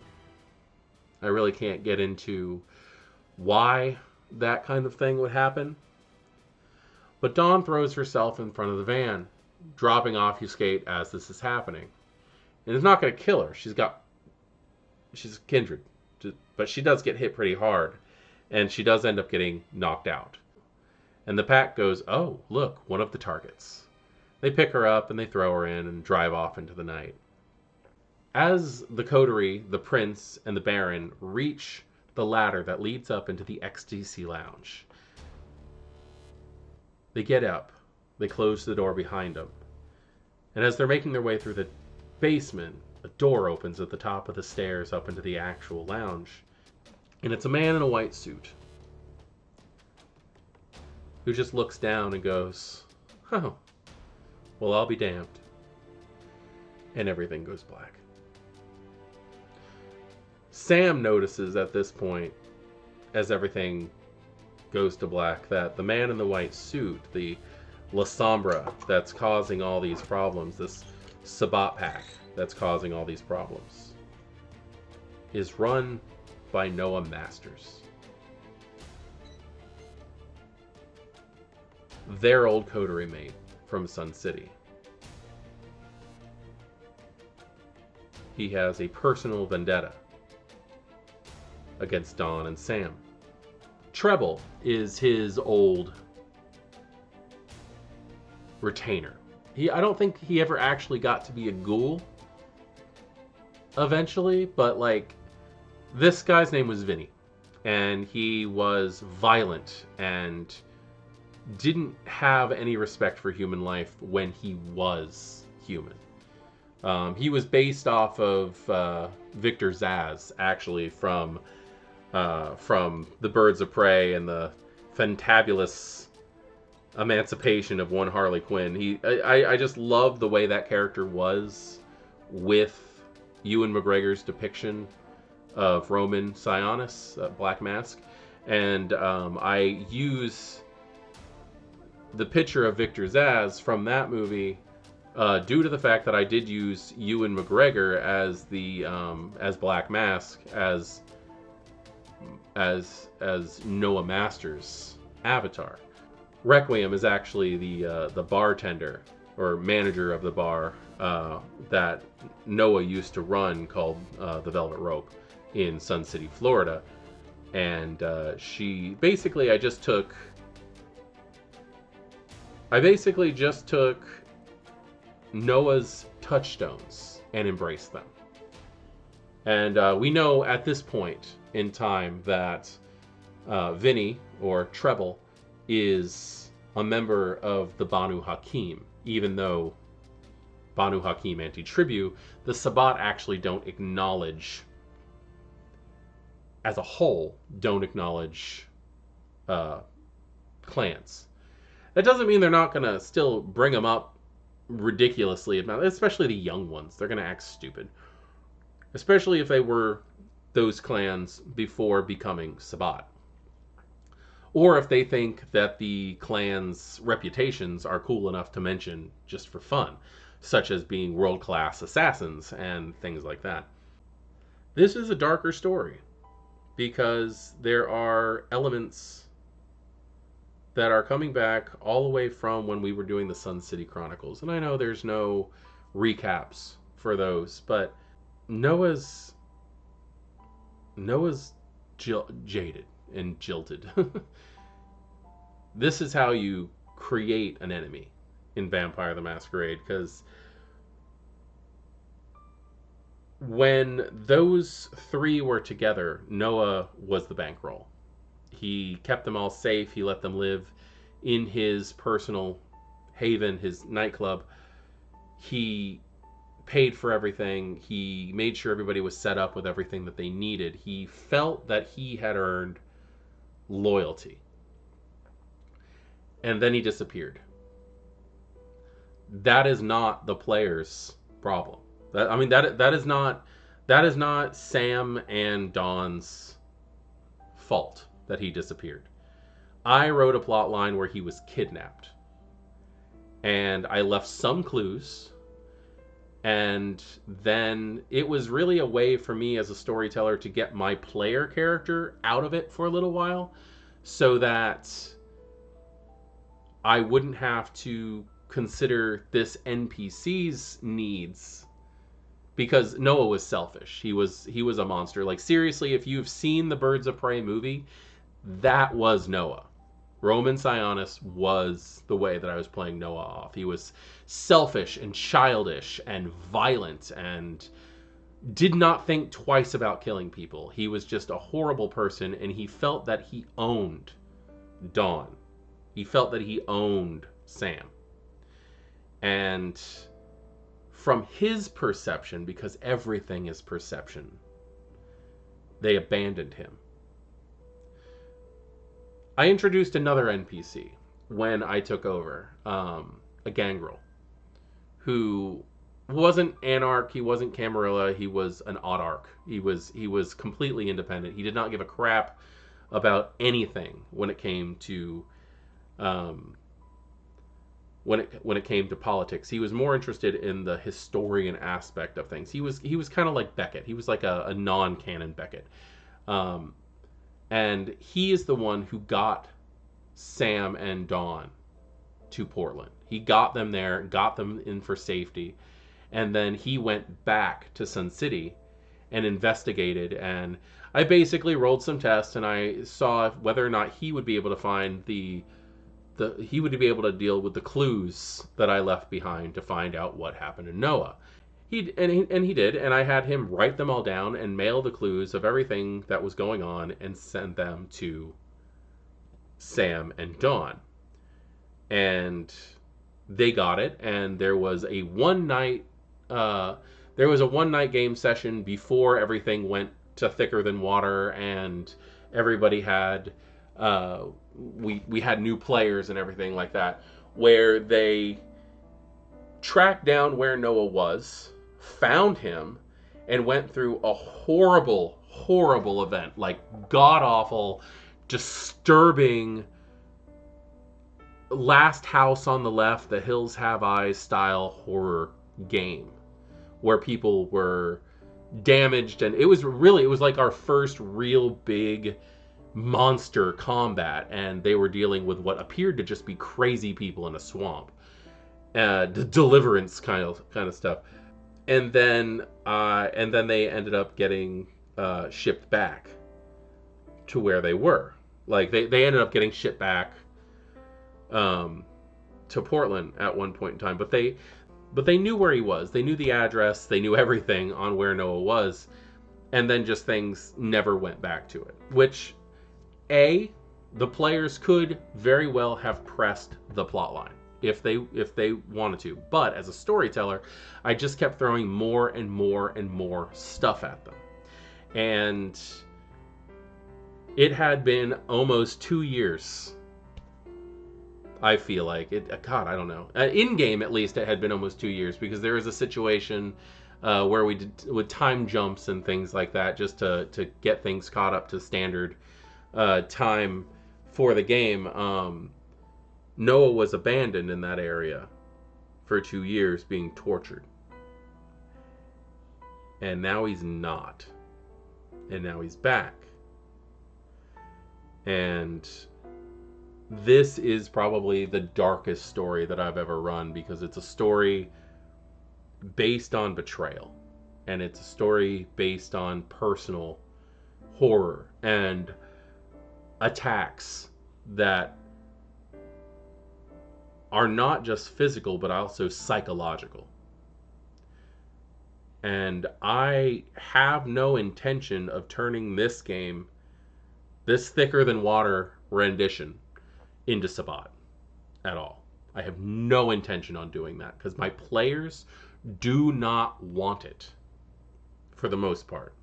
I really can't get into why that kind of thing would happen. But Dawn throws herself in front of the van, dropping Obfuscate as this is happening. And it's not going to kill her. She's Kindred. But she does get hit pretty hard. And she does end up getting knocked out. And the pack goes, oh, look, one of the targets. They pick her up and they throw her in and drive off into the night. As the coterie, the Prince, and the Baron reach the ladder that leads up into the XTC Lounge, they get up. They close the door behind them. And as they're making their way through the basement, a door opens at the top of the stairs up into the actual lounge. And it's a man in a white suit who just looks down and goes, oh, well, I'll be damned. And everything goes black. Sam notices at this point, as everything goes to black, that the man in the white suit, the La Sombra that's causing all these problems, this Sabbat pack that's causing all these problems, is run by Noah Masters. Their old coterie mate from Sun City. He has a personal vendetta against Dawn and Sam. Treble is his old retainer. I don't think he ever actually got to be a ghoul eventually, but like, this guy's name was Vinny, and he was violent and didn't have any respect for human life when he was human. He was based off of Victor Zsasz, actually, from the Birds of Prey and the fantabulous emancipation of one Harley Quinn. I just love the way that character was with Ewan McGregor's depiction of Roman Sionis, Black Mask. And I use the picture of Victor Zsasz from that movie due to the fact that I did use Ewan McGregor as the as Black Mask as Noah Masters' avatar. Requiem is actually the bartender or manager of the bar that Noah used to run, called the Velvet Rope in Sun City, Florida. And she basically, I basically just took Noah's touchstones and embraced them. And we know at this point in time that Vinny, or Treble, is a member of the Banu Hakim, even though Banu Hakim anti-Tribu, the Sabbat actually don't acknowledge, as a whole, don't acknowledge clans. That doesn't mean they're not going to still bring them up ridiculously, especially the young ones. They're going to act stupid. Especially if they were those clans before becoming Sabbat. Or if they think that the clan's reputations are cool enough to mention just for fun, such as being world-class assassins and things like that. This is a darker story because there are elements that are coming back all the way from when we were doing the Sun City Chronicles. And I know there's no recaps for those, but Noah's jaded and jilted. This is how you create an enemy in Vampire the Masquerade, because when those three were together, Noah was the bankroll. He kept them all safe. He let them live in his personal haven, his nightclub. He paid for everything. He made sure everybody was set up with everything that they needed. He felt that he had earned loyalty. And then he disappeared. That is not the player's problem. That is not Sam and Dawn's fault that he disappeared. I wrote a plot line where he was kidnapped. And I left some clues. And then it was really a way for me as a storyteller to get my player character out of it for a little while, so that I wouldn't have to consider this NPC's needs, because Noah was selfish. He was a monster. Like, seriously, if you've seen the Birds of Prey movie, that was Noah. Roman Sionis was the way that I was playing Noah off. He was selfish and childish and violent and did not think twice about killing people. He was just a horrible person, and he felt that he owned Dawn. He felt that he owned Sam. And from his perception, because everything is perception, they abandoned him. I introduced another NPC when I took over, a gangrel, who wasn't Anarch, he wasn't Camarilla, he was an Autarch. He was completely independent. He did not give a crap about anything when it came to when it came to politics. He was more interested in the historian aspect of things. He was kind of like Beckett. He was like a non-canon Beckett. And he is the one who got Sam and Dawn to Portland. He got them there, got them in for safety, and then he went back to Sun City and investigated. And I basically rolled some tests, and I saw whether or not he would be able to find he would be able to deal with the clues that I left behind to find out what happened to Noah. He did, and I had him write them all down and mail the clues of everything that was going on and send them to Sam and Dawn. And they got it, and there was a one-night game session before everything went to thicker than water, and everybody had we had new players and everything like that, where they tracked down where Noah was, found him, and went through a horrible, horrible event, like god awful, disturbing, Last House on the Left, The Hills Have Eyes style horror game where people were damaged, and it was like our first real big monster combat, and they were dealing with what appeared to just be crazy people in a swamp, deliverance kind of stuff, and then they ended up getting shipped back to where they were. Like they ended up getting shipped back to Portland at one point in time, but they knew where he was. They knew the address. They knew everything on where Noah was, and then just things never went back to it. Which, the players could very well have pressed the plot line if they wanted to, but as a storyteller, I just kept throwing more and more and more stuff at them, and it had been almost 2 years. I feel like it. God, I don't know. In game, at least, it had been almost 2 years, because there was a situation where we did with time jumps and things like that, just to get things caught up to standard time for the game. Noah was abandoned in that area for 2 years, being tortured, and now he's not, and now he's back, and this is probably the darkest story that I've ever run, because it's a story based on betrayal, and it's a story based on personal horror and attacks that are not just physical but also psychological. And I have no intention of turning this game, this thicker than water rendition, into Sabbat at all. I have no intention on doing that, because my players do not want it, for the most part.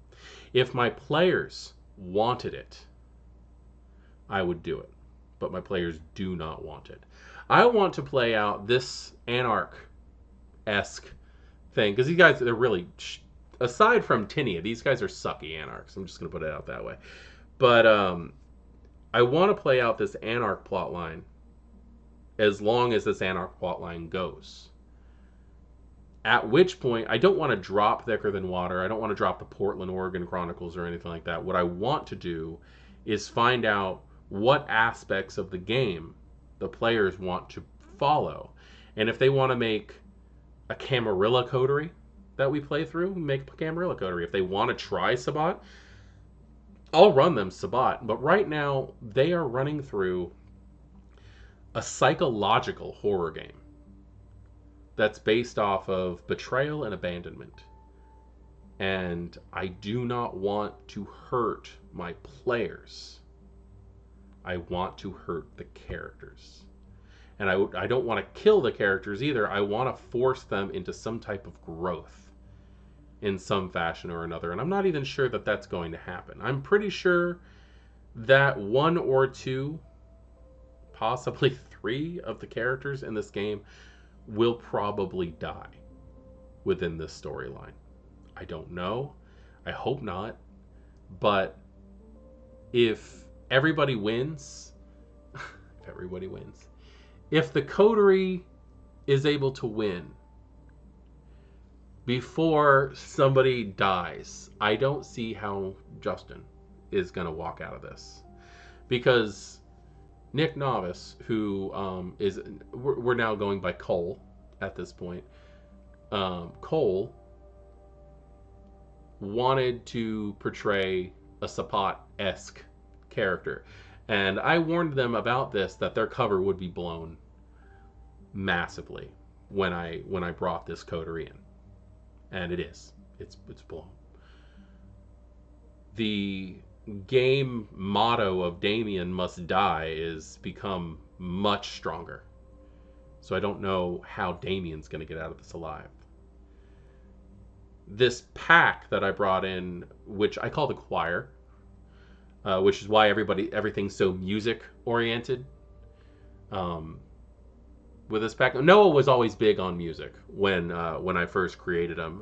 If my players wanted it, I would do it, but my players do not want it. I want to play out this Anarch-esque thing, because these guys, they're really, aside from Tinia, these guys are sucky Anarchs. I'm just going to put it out that way. But I want to play out this Anarch plotline as long as this Anarch plotline goes. At which point, I don't want to drop Thicker Than Water. I don't want to drop the Portland, Oregon Chronicles or anything like that. What I want to do is find out what aspects of the game the players want to follow. And if they want to make a Camarilla coterie that we play through, make a Camarilla coterie. If they want to try Sabbat, I'll run them Sabbat. But right now, they are running through a psychological horror game that's based off of betrayal and abandonment. And I do not want to hurt my players. I want to hurt the characters. And I don't want to kill the characters either. I want to force them into some type of growth in some fashion or another. And I'm not even sure that that's going to happen. I'm pretty sure that 1 or 2, possibly 3 of the characters in this game will probably die within this storyline. I don't know. I hope not. But if everybody wins, if the coterie is able to win before somebody dies, I don't see how Justin is going to walk out of this. Because Nick Novice, who we're now going by Cole at this point, Cole wanted to portray a Sabbat-esque character. And I warned them about this, that their cover would be blown massively when I brought this coterie in. And it is. It's blown. The game motto of Damien must die is become much stronger. So I don't know how Damien's going to get out of this alive. This pack that I brought in, which I call the choir, which is why everything's so music oriented. Um, with this pack, Noah was always big on music when I first created him,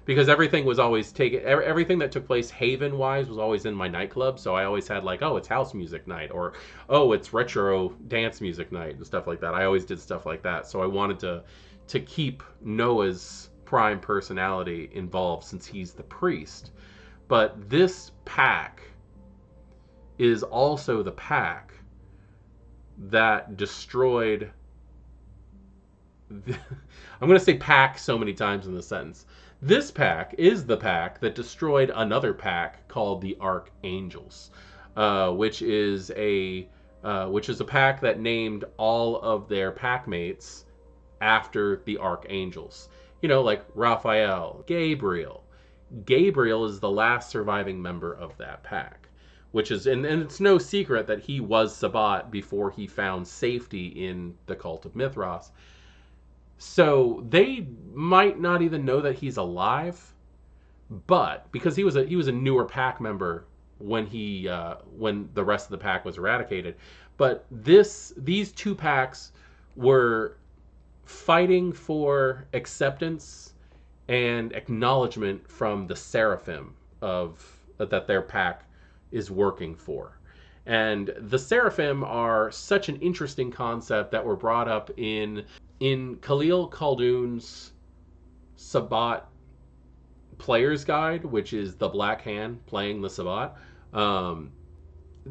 because everything was always taken. Everything that took place Haven wise was always in my nightclub. So I always had like, oh, it's house music night, or oh, it's retro dance music night and stuff like that. I always did stuff like that. So I wanted to keep Noah's prime personality involved since he's the priest. But this pack is also the pack that destroyed. I'm going to say pack so many times in the sentence. This pack is the pack that destroyed another pack called the Archangels, which is a pack that named all of their pack mates after the Archangels. You know, like Raphael, Gabriel. Gabriel is the last surviving member of that pack, which is, and it's no secret that he was Sabbat before he found safety in the Cult of Mithras. So they might not even know that he's alive, but because he was a newer pack member when when the rest of the pack was eradicated. But these two packs were fighting for acceptance and acknowledgement from the Seraphim of that their pack is working for. And the Seraphim are such an interesting concept that were brought up in Khalil Khaldun's Sabbat Player's Guide, which is the Black Hand playing the Sabbat.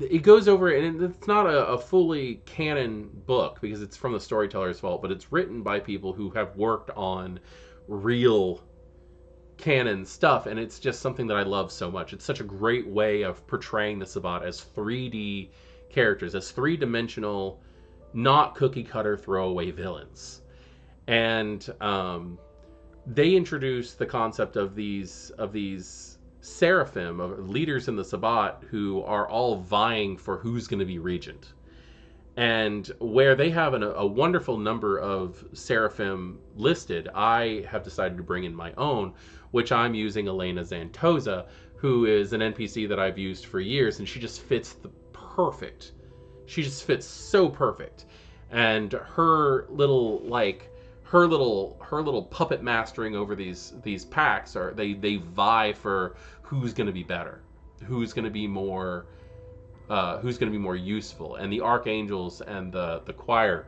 It goes over, and it's not a fully canon book because it's from the storyteller's vault, but it's written by people who have worked on real canon stuff, and it's just something that I love so much. It's such a great way of portraying the Sabbat as 3D characters, as three-dimensional, not cookie-cutter throwaway villains. And they introduced the concept of these seraphim, of leaders in the Sabbat, who are all vying for who's going to be regent. And where they have a wonderful number of seraphim listed, I have decided to bring in my own, which I'm using Elena Zantoza, who is an NPC that I've used for years, and she just fits perfect. She just fits so perfect. And her little puppet mastering over these packs are they vie for who's going to be better, who's going to be more useful. And the Archangels and the choir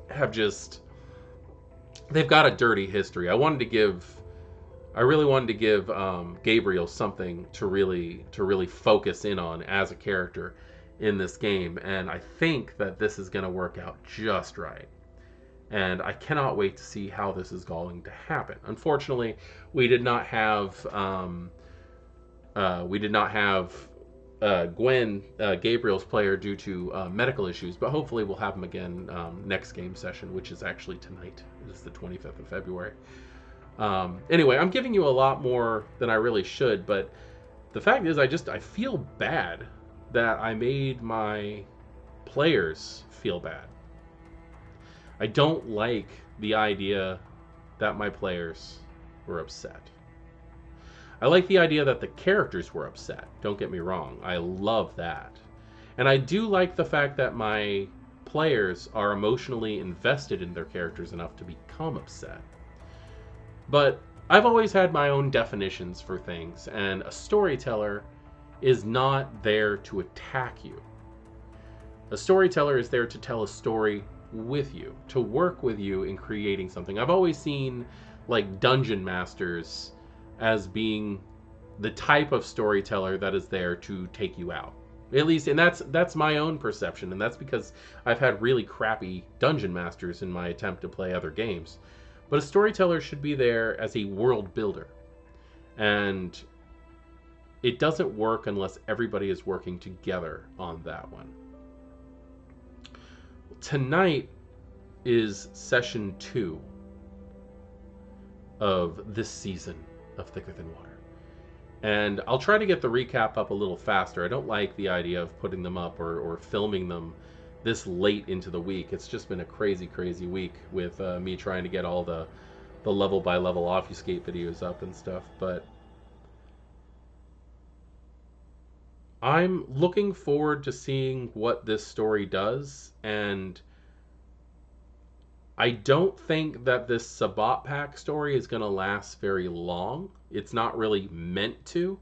have they've got a dirty history. I really wanted to give Gabriel something to really focus in on as a character in this game, and I think that this is going to work out just right. And I cannot wait to see how this is going to happen. Unfortunately, we did not have Gwen, Gabriel's player, due to medical issues, but hopefully we'll have him again next game session, which is actually tonight. It is the 25th of February. Anyway, I'm giving you a lot more than I really should, but the fact is I feel bad that I made my players feel bad. I don't like the idea that my players were upset. I like the idea that the characters were upset. Don't get me wrong. I love that. And I do like the fact that my players are emotionally invested in their characters enough to become upset. But I've always had my own definitions for things, and a storyteller is not there to attack you. A storyteller is there to tell a story with you, to work with you in creating something. I've always seen like dungeon masters as being the type of storyteller that is there to take you out. At least, and that's my own perception, and that's because I've had really crappy dungeon masters in my attempt to play other games. But a storyteller should be there as a world builder. And it doesn't work unless everybody is working together on that one. Tonight is session 2 of this season of Thicker Than Water. And I'll try to get the recap up a little faster. I don't like the idea of putting them up or filming them this late into the week. It's just been a crazy, crazy week with me trying to get all the level by level obfuscate videos up and stuff. But I'm looking forward to seeing what this story does, and I don't think that this Sabat Pack story is going to last very long. It's not really meant to,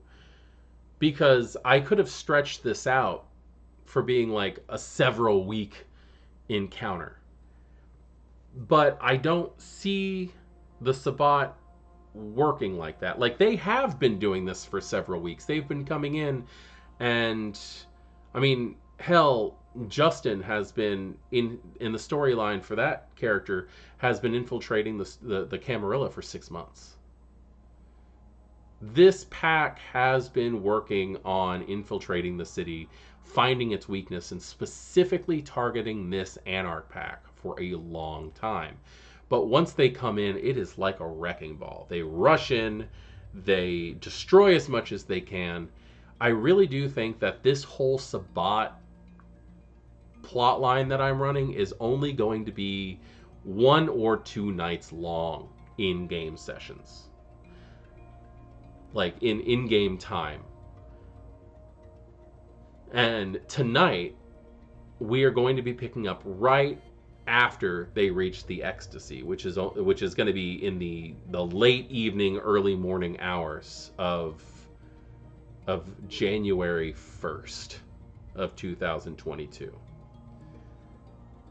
because I could have stretched this out for being like a several week encounter. But I don't see the Sabat working like that. Like, they have been doing this for several weeks. They've been coming in, and I mean, hell, Justin has been in the storyline for that character, has been infiltrating the Camarilla for 6 months. This pack has been working on infiltrating the city, finding its weakness, and specifically targeting this Anarch pack for a long time. But once they come in, it is like a wrecking ball. They rush in, they destroy as much as they can. I really do think that this whole Sabat plot line that I'm running is only going to be 1 or 2 nights long in game sessions. Like in game time. And tonight, we are going to be picking up right after they reach the ecstasy, which is going to be in the late evening, early morning hours of January 1st of 2022.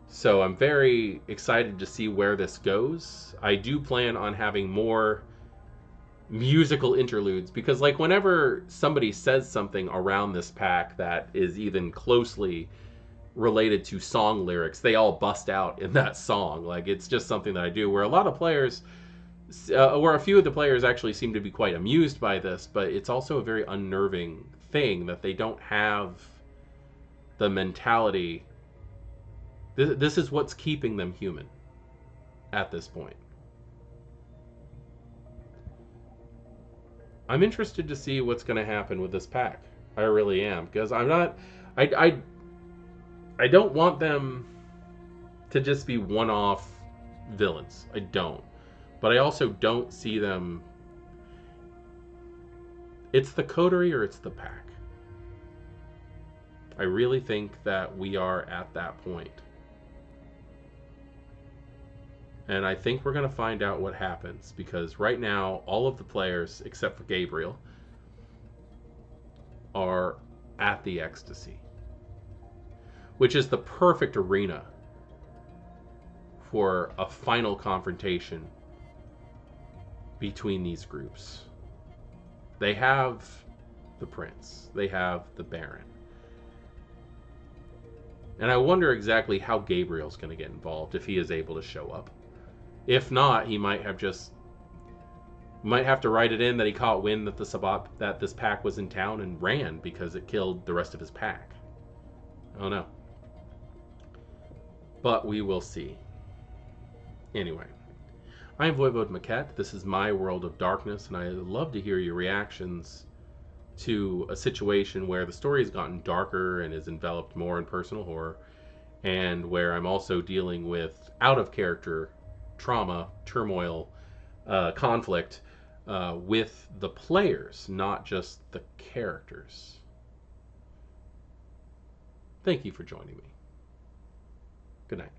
So I'm very excited to see where this goes. I do plan on having more musical interludes, because like whenever somebody says something around this pack that is even closely related to song lyrics, they all bust out in that song. Like, it's just something that I do, where a lot of players, where a few of the players actually seem to be quite amused by this, but it's also a very unnerving thing that they don't have the mentality. This is what's keeping them human at this point. I'm interested to see what's going to happen with this pack. I really am, because I'm not. I don't want them to just be one-off villains. I don't. But I also don't see them. It's the coterie or it's the pack. I really think that we are at that point. And I think we're going to find out what happens, because right now, all of the players, except for Gabriel, are at the ecstasy, which is the perfect arena for a final confrontation between these groups. They have the prince, they have the baron. And I wonder exactly how Gabriel's going to get involved, if he is able to show up. If not, he might have to write it in that he caught wind that this pack was in town and ran because it killed the rest of his pack. I don't know. But we will see. Anyway, I'm Voivode Maquette. This is my world of darkness, and I love to hear your reactions to a situation where the story has gotten darker and is enveloped more in personal horror, and where I'm also dealing with out-of-character trauma, turmoil, conflict with the players, not just the characters. Thank you for joining me. Good night.